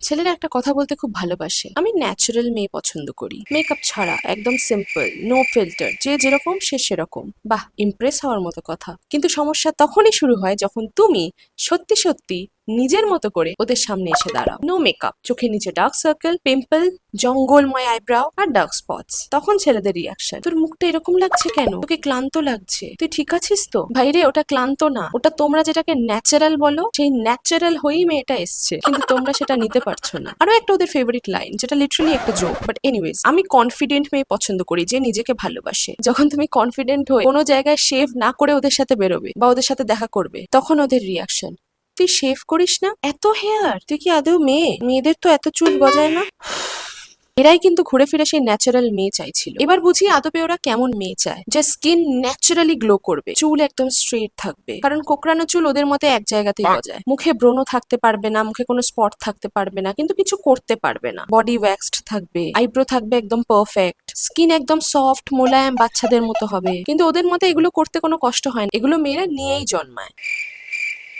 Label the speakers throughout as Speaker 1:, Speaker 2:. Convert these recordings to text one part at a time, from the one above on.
Speaker 1: ছেলেরা একটা কথা বলতে খুব ভালোবাসে, আমি ন্যাচারাল মেয়ে পছন্দ করি, মেকআপ ছাড়া, একদম সিম্পল, নো ফিল্টার, যে যেরকম সে সেরকম। বাহ, ইমপ্রেস হওয়ার মতো কথা। কিন্তু সমস্যা তখনই শুরু হয় যখন তুমি সত্যি সত্যি নিজের মতো করে ওদের সামনে এসে দাঁড়াও। নো মেকআপ, চোখের নিচে ডার্ক সার্কেল, পিম্পল, জঙ্গলময় আইব্রাও আর ডার্ক স্পটস। তখন ছেলেদের রিয়াকশন, তোর মুখটা এরকম লাগছে কেন, তোকে ক্লান্ত লাগছে, তুই ঠিক আছিস তো? ভাইরে, ওটা ক্লান্ত না, ওটা তোমরা যেটাকে ন্যাচারাল বলো, সেই ন্যাচারাল হয়েই মেয়েটা এসছে, কিন্তু তোমরা সেটা নিতে পারছো না। আরো একটা ওদের ফেভারিট লাইন, যেটা লিটারালি একটা জোক, বাট এনিওয়েজ, আমি কনফিডেন্ট মেয়ে পছন্দ করি যে নিজেকে ভালোবাসে। যখন তুমি কনফিডেন্ট হয়ে কোনো জায়গায় শেভ না করে ওদের সাথে বেরোবে বা ওদের সাথে দেখা করবে, তখন ওদের রিয়াকশন, তুই শেভ করিস না, এত হেয়ার, তুই কি আদৌ মেয়ে? মেয়েদের তো এত চুল গজায় না। এরাই কিন্তু ঘুরে ফিরে সেই ন্যাচারাল মেয়ে চাইছিল। এবার বুঝি আদপে ওরা কেমন মেয়ে চায়, যে স্কিন ন্যাচারালি গ্লো করবে, চুল একদম স্ট্রেট থাকবে, কারণ কোকড়ানো চুল ওদের মতে এক জায়গাতেই গজায়। মুখে ব্রণ থাকতে পারবে না, মুখে কোনো স্পট থাকতে পারবে না, কিন্তু কিছু করতে পারবে না। বডি ওয়্যাক্সড থাকবে, আইব্রো থাকবে একদম পারফেক্ট, স্কিন একদম সফট মোলায়েম বাচ্চাদের মতো হবে। কিন্তু ওদের মতে এগুলো করতে কোনো কষ্ট হয় না, এগুলো মেয়েরা নিয়েই জন্মায়।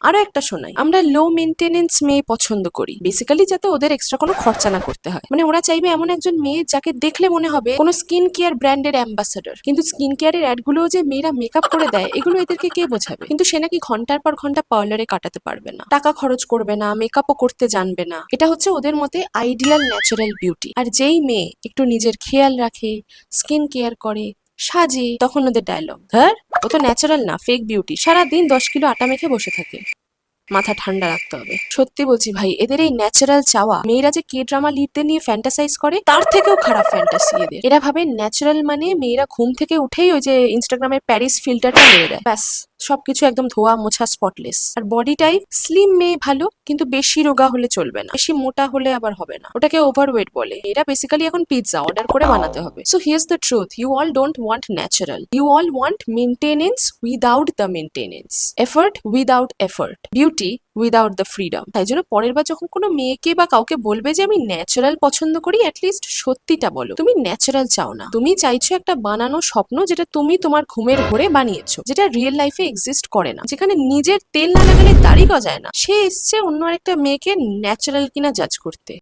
Speaker 1: আরো একটা শোনাই, আমরা লো মেনটেনেন্স মেয়ে পছন্দ করি, বেসিক্যালি যাতে ওদের এক্সট্রা কোনো খরচা না করতে হয়। মানে ওরা চাইবে এমন একজন মেয়ে যাকে দেখলে মনে হবে কোনো স্কিন কেয়ার ব্র্যান্ডের অ্যাম্বাসাডর। কিন্তু স্কিন কেয়ারের অ্যাড গুলো যে মেয়েরা মেকআপ করে দেয়, এগুলো এদেরকে কে বোঝাবে? কিন্তু সে নাকি ঘন্টার পর ঘন্টা পার্লারে কাটাতে পারবে না, টাকা খরচ করবে না, মেকআপও করতে জানবে না। এটা হচ্ছে ওদের মতে আইডিয়াল ন্যাচারাল বিউটি। আর যেই মেয়ে একটু নিজের খেয়াল রাখে, স্কিন কেয়ার করে, সাজে, তখন ওদের ডায়লগ, ধর ও তো ন্যাচারাল না, ফেক বিউটি, সারাদিন 10 কিলো আটা মেখে বসে থাকে। মাথা ঠান্ডা রাখতে হবে। সত্যি বলছি ভাই, এদের এই ন্যাচারাল চাওয়া, মেয়েরা যে কে ড্রামা লিডদের নিয়ে ফ্যান্টাসাইজ করে তার থেকেও খারাপ ফ্যান্টাসি এদের। এরা ভাবে ন্যাচারাল মানে মেয়েরা ঘুম থেকে উঠেই ওই যে ইনস্টাগ্রামের প্যারিস ফিল্টারটা মেরে দেয়, ব্যাস সবকিছু একদম ধোয়া মোছা স্পটলেস। আর বডি টাইপ স্লিম মেয়ে ভালো, কিন্তু বেশি রোগা হলে চলবে না, বেশি মোটা হলে আবার হবে না, ওটাকে ওভারওয়েট বলে। এরা বেসিক্যালি এখন পিৎজা অর্ডার করে বানাতে হবে। So here's the truth, you all don't want natural, you all want maintenance without the maintenance, effort without effort, beauty without the freedom. তাই জন্য পরের বার যখন কোনো মেয়েকে বা কাউকে বলবে যে আমি ন্যাচারাল পছন্দ করি, অ্যাটলিস্ট সত্যিটা বলো, তুমি ন্যাচারাল চাও না, তুমি চাইছো একটা বানানো স্বপ্ন, যেটা তুমি তোমার ঘুমের ঘোরে বানিয়েছো, যেটা রিয়েল লাইফে এক্সিস্ট করে না, যেখানে নিজের তেল না লাগালে দাড়ি গজায় না। সে এসছে অন্য আরেকটা মেয়েকে ন্যাচারাল কিনা জাজ করতে।